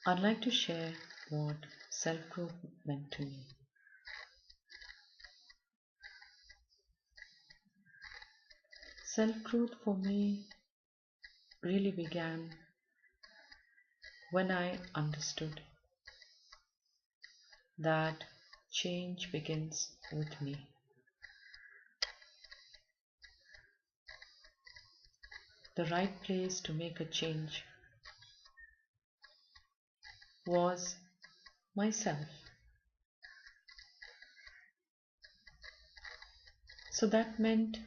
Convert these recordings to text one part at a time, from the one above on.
I'd like to share what self-growth meant to me. Self-growth for me really began when I understood that change begins with me. The right place to make a change was myself. So that meant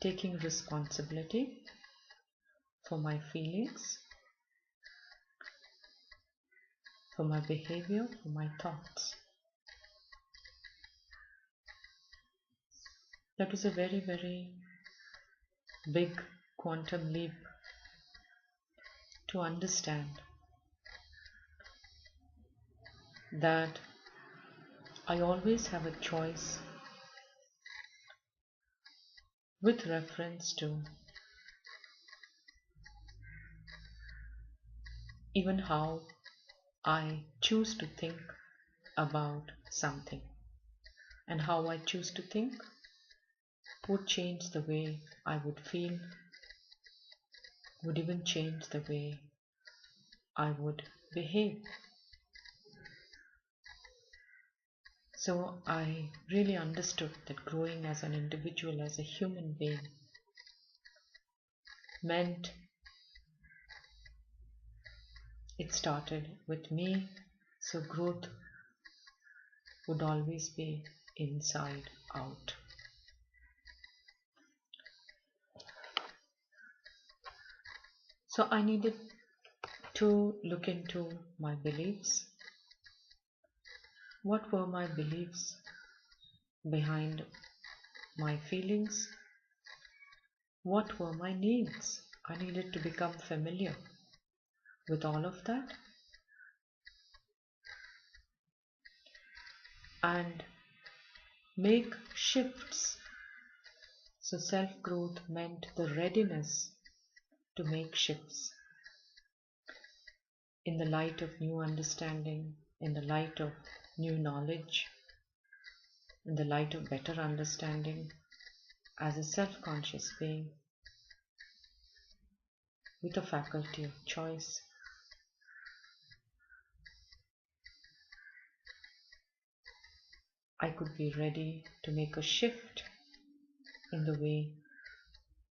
taking responsibility for my feelings, for my behavior, for my thoughts. That was a very, very big quantum leap to understand that I always have a choice with reference to even how I choose to think about something. And how I choose to think would change the way I would feel, would even change the way I would behave. So I really understood that growing as an individual, as a human being, meant it started with me, so growth would always be inside out. So I needed to look into my beliefs. What were my beliefs behind my feelings? What were my needs? I needed to become familiar with all of that and make shifts. So self growth meant the readiness to make shifts in the light of new understanding, in the light of new knowledge, in the light of better understanding as a self conscious being with a faculty of choice. I could be ready to make a shift in the way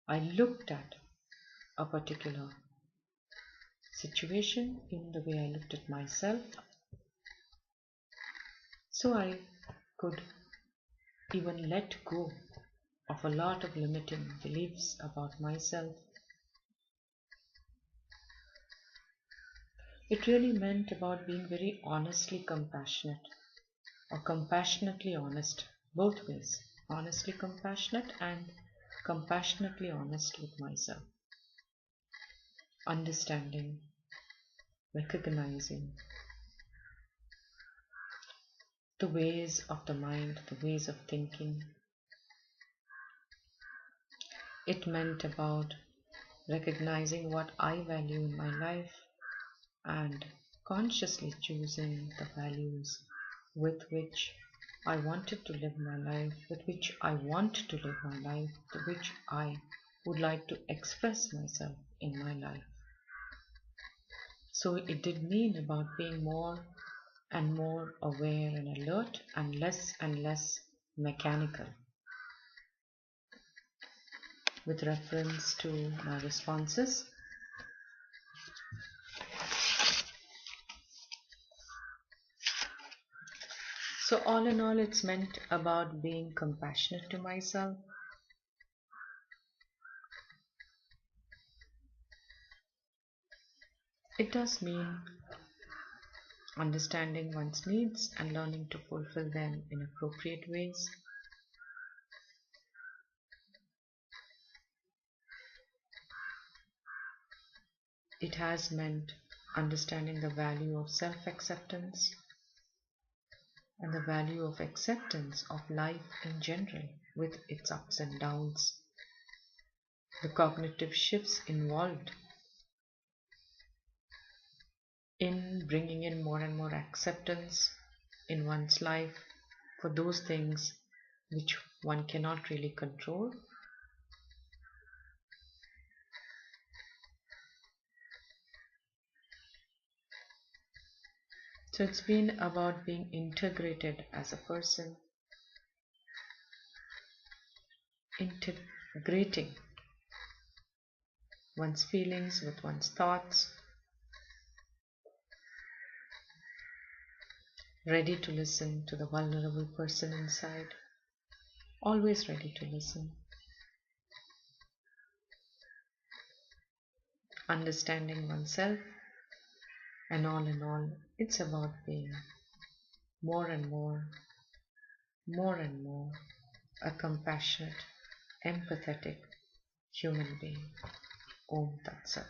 I looked at a particular situation, in the way I looked at myself, so I could even let go of a lot of limiting beliefs about myself. It really meant about being very honestly compassionate or compassionately honest, both ways, honestly compassionate and compassionately honest with myself, understanding, recognizing the ways of the mind, the ways of thinking. It meant about recognizing what I value in my life and consciously choosing the values with which I wanted to live my life, with which I want to live my life, to which I would like to express myself in my life. So it did mean about being more and more aware and alert and less mechanical with reference to my responses. So all in all, it's meant about being compassionate to myself. It does mean understanding one's needs and learning to fulfill them in appropriate ways. It has meant understanding the value of self-acceptance and the value of acceptance of life in general with its ups and downs, the cognitive shifts involved in bringing in more and more acceptance in one's life for those things which one cannot really control. So it's been about being integrated as a person, integrating one's feelings with one's thoughts, ready to listen to the vulnerable person inside, always ready to listen, understanding oneself, and all in all, it's about being more and more and more a compassionate, empathetic human being. Om Tat Sat.